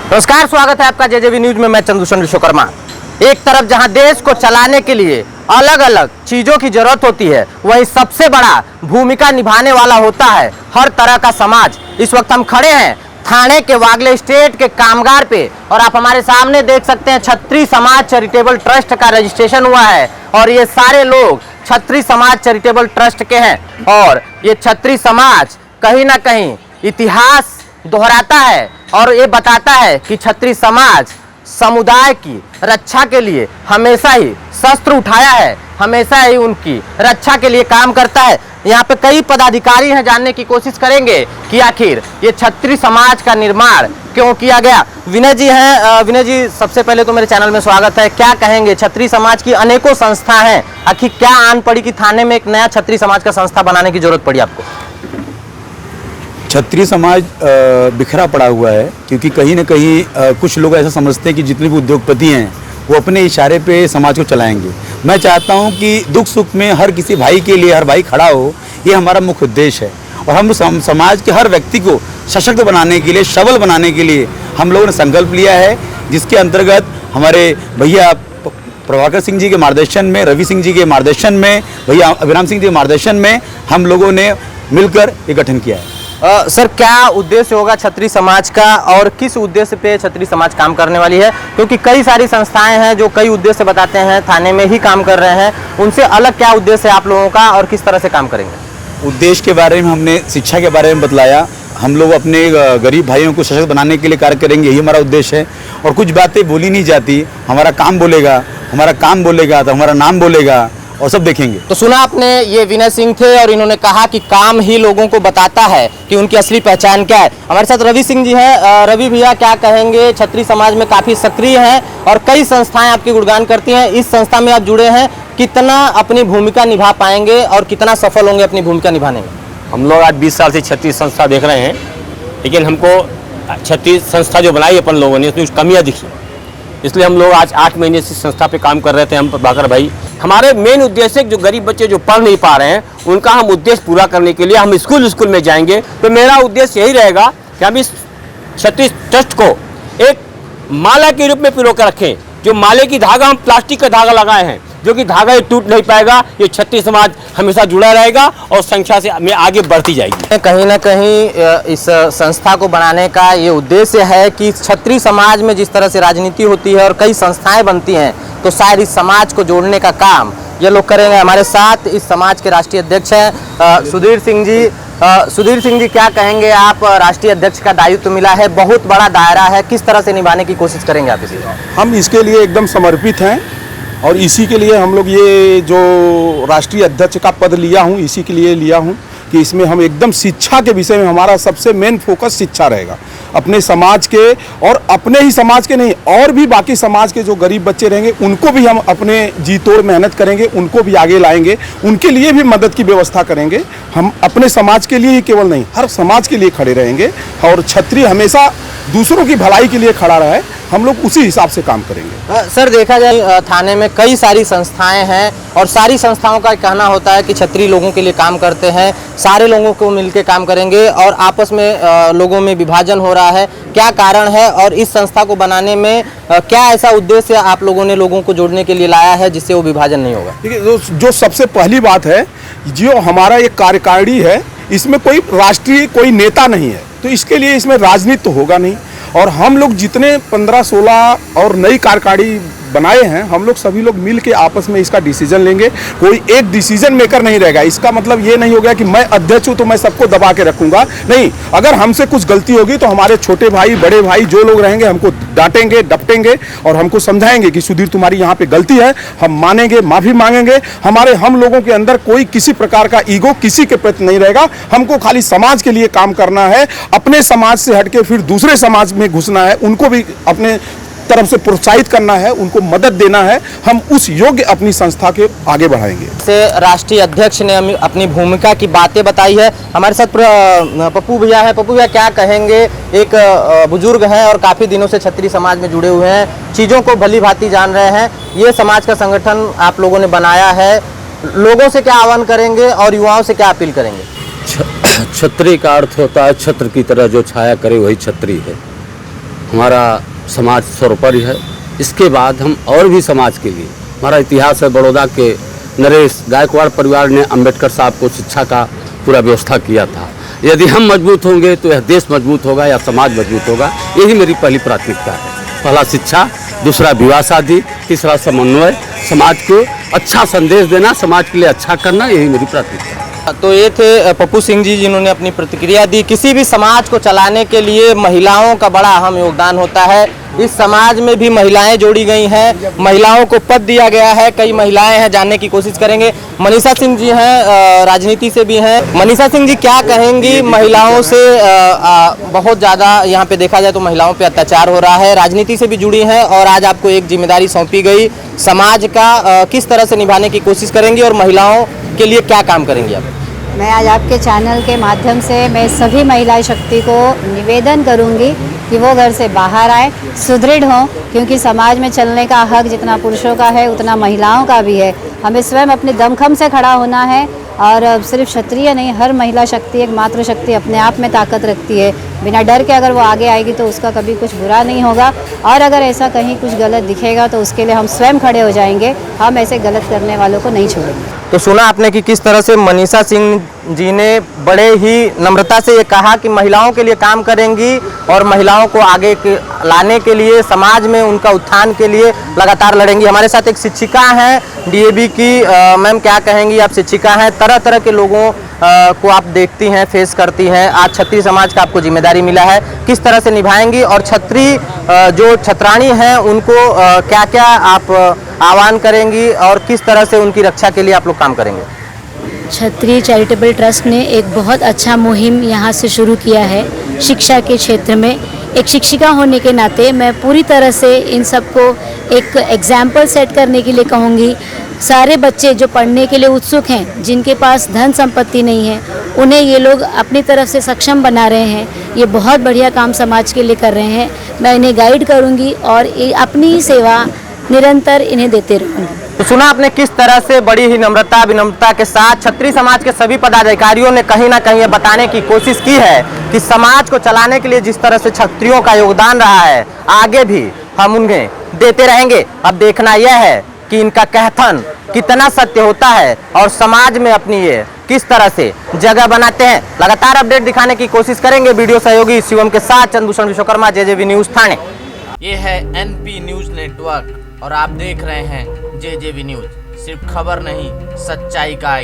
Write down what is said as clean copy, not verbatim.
नमस्कार, स्वागत है आपका जेजेवी न्यूज में। मैं चंद्रभूषण विश्वकर्मा। एक तरफ जहां देश को चलाने के लिए अलग अलग चीजों की जरूरत होती है, वहीं सबसे बड़ा भूमिका निभाने वाला होता है हर तरह का समाज। इस वक्त हम खड़े हैं थाने के वागले स्टेट के कामगार पे और आप हमारे सामने देख सकते हैं छत्री समाज चैरिटेबल ट्रस्ट का रजिस्ट्रेशन हुआ है और ये सारे लोग छत्री समाज चैरिटेबल ट्रस्ट के हैं। और ये छत्री समाज कहीं ना कहीं इतिहास दोहराता है और ये बताता है कि छत्री समाज समुदाय की रक्षा के लिए हमेशा ही शस्त्र उठाया है, हमेशा ही उनकी रक्षा के लिए काम करता है। यहाँ पे कई पदाधिकारी हैं, जानने की कोशिश करेंगे कि आखिर ये छत्री समाज का निर्माण क्यों किया गया। विनय जी हैं। विनय जी, सबसे पहले तो मेरे चैनल में स्वागत है। क्या कहेंगे, छत्री समाज की अनेकों संस्था हैं, आखिर क्या आन पड़ी कि थाने में एक नया छत्री समाज का संस्था बनाने की जरूरत पड़ी आपको? छत्री समाज बिखरा पड़ा हुआ है क्योंकि कहीं ना कहीं कुछ लोग ऐसा समझते हैं कि जितने भी उद्योगपति हैं वो अपने इशारे पे समाज को चलाएंगे। मैं चाहता हूं कि दुख सुख में हर किसी भाई के लिए हर भाई खड़ा हो, ये हमारा मुख्य उद्देश्य है। और हम समाज के हर व्यक्ति को सशक्त बनाने के लिए, सबल बनाने के लिए हम लोगों ने संकल्प लिया है, जिसके अंतर्गत हमारे भैया प्रभाकर सिंह जी के मार्गदर्शन में, रवि सिंह जी के मार्गदर्शन में, भैया अभिराम सिंह जी के मार्गदर्शन में हम लोगों ने मिलकर ये गठन किया है। सर, क्या उद्देश्य होगा छत्री समाज का और किस उद्देश्य पे छत्री समाज काम करने वाली है? क्योंकि कई सारी संस्थाएं हैं जो कई उद्देश्य बताते हैं, थाने में ही काम कर रहे हैं, उनसे अलग क्या उद्देश्य है आप लोगों का और किस तरह से काम करेंगे? उद्देश्य के बारे में हमने शिक्षा के बारे में बतलाया। हम लोग अपने गरीब भाइयों को सशक्त बनाने के लिए कार्य करेंगे, यही हमारा उद्देश्य है। और कुछ बातें बोली नहीं जाती, हमारा काम बोलेगा, हमारा काम बोलेगा तो हमारा नाम बोलेगा और सब देखेंगे। तो सुना आपने, ये विनय सिंह थे और इन्होंने कहा कि काम ही लोगों को बताता है कि उनकी असली पहचान क्या है। हमारे साथ रवि सिंह जी हैं। रवि भैया, क्या कहेंगे, छत्री समाज में काफ़ी सक्रिय हैं और कई संस्थाएं आपकी गुणगान करती हैं, इस संस्था में आप जुड़े हैं, कितना अपनी भूमिका निभा पाएंगे और कितना सफल होंगे अपनी भूमिका निभाने में? हम लोग आज 20 साल से छत्री संस्था देख रहे हैं, लेकिन हमको छत्री संस्था जो बनाई अपन लोगों ने उसमें कमियाँ दिखी, इसलिए हम लोग आज 8 महीने से संस्था पे काम कर रहे थे। हम प्रभाकर भाई, हमारे मेन उद्देश्य जो गरीब बच्चे जो पढ़ नहीं पा रहे हैं उनका हम उद्देश्य पूरा करने के लिए हम स्कूल में जाएंगे। तो मेरा उद्देश्य यही रहेगा कि हम इस छत्री ट्रस्ट को एक माला के रूप में पिरो कर रखें। जो माले की धागा, हम प्लास्टिक का धागा लगाए हैं, जो कि धागा ये टूट नहीं पाएगा। ये छत्री समाज हमेशा जुड़ा रहेगा और संख्या से में आगे बढ़ती जाएगी। कहीं ना कहीं इस संस्था को बनाने का ये उद्देश्य है कि छत्री समाज में जिस तरह से राजनीति होती है और कई संस्थाएं बनती हैं, तो शायद इस समाज को जोड़ने का काम ये लोग करेंगे। हमारे साथ इस समाज के राष्ट्रीय अध्यक्ष हैं सुधीर सिंह जी। सुधीर सिंह जी, क्या कहेंगे आप, राष्ट्रीय अध्यक्ष का दायित्व मिला है, बहुत बड़ा दायरा है, किस तरह से निभाने की कोशिश करेंगे आप इसे? हम इसके लिए एकदम समर्पित हैं और इसी के लिए हम लोग ये जो राष्ट्रीय अध्यक्ष का पद लिया हूँ, इसी के लिए लिया हूँ कि इसमें हम एकदम शिक्षा के विषय में, हमारा सबसे मेन फोकस शिक्षा रहेगा। अपने समाज के और अपने ही समाज के नहीं, और भी बाकी समाज के जो गरीब बच्चे रहेंगे उनको भी हम अपने जी तोड़ मेहनत करेंगे, उनको भी आगे लाएंगे, उनके लिए भी मदद की व्यवस्था करेंगे। हम अपने समाज के लिए ही केवल नहीं, हर समाज के लिए खड़े रहेंगे और छत्री हमेशा दूसरों की भलाई के लिए खड़ा रहे, हम लोग उसी हिसाब से काम करेंगे। सर, देखा जाए थाने में कई सारी संस्थाएं हैं और सारी संस्थाओं का कहना होता है कि छत्री लोगों के लिए काम करते हैं, सारे लोगों को मिलकर काम करेंगे और आपस में लोगों में विभाजन हो रहा है। क्या कारण है और इस संस्था को बनाने में क्या ऐसा उद्देश्य आप लोगों ने लोगों को जोड़ने के लिए लाया है जिससे वो विभाजन नहीं होगा? देखिए, जो सबसे पहली बात है, जो हमारा एक कार्यकारिणी है, इसमें कोई राष्ट्रीय कोई नेता नहीं है, तो इसके लिए इसमें राजनीति तो होगा नहीं। और हम लोग जितने 15-16 और नई कार्यकारिणी बनाए हैं, हम लोग सभी लोग मिल के आपस में इसका डिसीजन लेंगे। कोई एक डिसीजन मेकर नहीं रहेगा। इसका मतलब ये नहीं हो गया कि मैं अध्यक्ष हूँ तो मैं सबको दबा के रखूंगा, नहीं। अगर हमसे कुछ गलती होगी तो हमारे छोटे भाई, बड़े भाई जो लोग रहेंगे हमको डांटेंगे, डपटेंगे और हमको समझाएंगे कि सुधीर तुम्हारी यहाँ पे गलती है, हम मानेंगे, माफ़ी मांगेंगे। हम लोगों के अंदर कोई किसी प्रकार का ईगो किसी के प्रति नहीं रहेगा। हमको खाली समाज के लिए काम करना है, अपने समाज से हटके फिर दूसरे समाज में घुसना है, उनको भी अपने तरफ से प्रोत्साहित करना है, उनको मदद देना है। हम उस योग्य अपनी संस्था के आगे बढ़ाएंगे। से राष्ट्रीय अध्यक्ष ने अपनी भूमिका की बातें बताई है। हमारे साथ पप्पू भैया है। पप्पू भैया, क्या कहेंगे, एक बुजुर्ग हैं और काफ़ी दिनों से छत्री समाज में जुड़े हुए हैं, चीज़ों को भली भांति जान रहे हैं। ये समाज का संगठन आप लोगों ने बनाया है, लोगों से क्या आह्वान करेंगे और युवाओं से क्या अपील करेंगे? छत्री का अर्थ होता है छत्र की तरह जो छाया करे वही छत्री है। हमारा समाज सर्वोपरि है। इसके बाद हम और भी समाज के लिए, हमारा इतिहास है बड़ौदा के नरेश गायकवाड़ परिवार ने अंबेडकर साहब को शिक्षा का पूरा व्यवस्था किया था। यदि हम मजबूत होंगे तो यह देश मजबूत होगा या समाज मजबूत होगा। यही मेरी पहली प्राथमिकता है। पहला शिक्षा, दूसरा विवाह शादी, तीसरा समन्वय, समाज को अच्छा संदेश देना, समाज के लिए अच्छा करना, यही मेरी प्राथमिकता है। तो ये थे पप्पू सिंह जी जिन्होंने अपनी प्रतिक्रिया दी। किसी भी समाज को चलाने के लिए महिलाओं का बड़ा अहम योगदान होता है। इस समाज में भी महिलाएं जोड़ी गई हैं, महिलाओं को पद दिया गया है। कई महिलाएं हैं, जानने की कोशिश करेंगे। मनीषा सिंह जी हैं, राजनीति से भी हैं। मनीषा सिंह जी, क्या कहेंगी? महिलाओं से बहुत ज़्यादा यहाँ पे देखा जाए तो महिलाओं पे अत्याचार हो रहा है, राजनीति से भी जुड़ी हैं और आज आपको एक जिम्मेदारी सौंपी गई, समाज का किस तरह से निभाने की कोशिश करेंगी और महिलाओं के लिए क्या काम करेंगी आप? मैं आज आपके चैनल के माध्यम से मैं सभी महिला शक्ति को निवेदन करूंगी कि वो घर से बाहर आए, सुदृढ़ हों, क्योंकि समाज में चलने का हक जितना पुरुषों का है उतना महिलाओं का भी है। हमें स्वयं अपने दमखम से खड़ा होना है और सिर्फ क्षत्रिय नहीं, हर महिला शक्ति एक मातृशक्ति अपने आप में ताकत रखती है। बिना डर के अगर वो आगे आएगी तो उसका कभी कुछ बुरा नहीं होगा और अगर ऐसा कहीं कुछ गलत दिखेगा तो उसके लिए हम स्वयं खड़े हो जाएंगे। हम ऐसे गलत करने वालों को नहीं छोड़ेंगे। तो सुना आपने कि किस तरह से मनीषा सिंह जी ने बड़े ही नम्रता से ये कहा कि महिलाओं के लिए काम करेंगी और महिलाओं को आगे लाने के लिए, समाज में उनका उत्थान के लिए लगातार लड़ेंगी। हमारे साथ एक शिक्षिका हैं डीएवी की। मैम, क्या कहेंगी? आप शिक्षिका हैं, तरह तरह के लोगों को आप देखती हैं, फेस करती हैं। आज क्षत्रिय समाज का आपको जिम्मेदारी मिला है, किस तरह से निभाएंगी? और क्षत्रिय जो छत्राणी हैं उनको क्या क्या आप आह्वान करेंगी और किस तरह से उनकी रक्षा के लिए आप लोग काम करेंगे? क्षत्रिय चैरिटेबल ट्रस्ट ने एक बहुत अच्छा मुहिम यहाँ से शुरू किया है शिक्षा के क्षेत्र में। एक शिक्षिका होने के नाते मैं पूरी तरह से इन सबको एक एग्जाम्पल सेट करने के लिए कहूँगी। सारे बच्चे जो पढ़ने के लिए उत्सुक हैं, जिनके पास धन संपत्ति नहीं है, उन्हें ये लोग अपनी तरफ से सक्षम बना रहे हैं। ये बहुत बढ़िया काम समाज के लिए कर रहे हैं। मैं इन्हें गाइड करूँगी और अपनी ही सेवा निरंतर इन्हें देते रहूँगी। तो सुना आपने किस तरह से बड़ी ही नम्रता विनम्रता के साथ क्षत्रिय समाज के सभी पदाधिकारियों ने कहीं ना कहीं ये बताने की कोशिश की है कि समाज को चलाने के लिए जिस तरह से क्षत्रियों का योगदान रहा है, आगे भी हम उन्हें देते रहेंगे। अब देखना यह है कि इनका कथन कितना सत्य होता है और समाज में अपनी ये किस तरह से जगह बनाते हैं। लगातार अपडेट दिखाने की कोशिश करेंगे। वीडियो सहयोगी शिवम के साथ चंद्रभूषण विश्वकर्मा, जेजेवी न्यूज थाने। ये है एनपी न्यूज नेटवर्क और आप देख रहे हैं जेजेवी न्यूज। सिर्फ खबर नहीं, सच्चाई का आईना।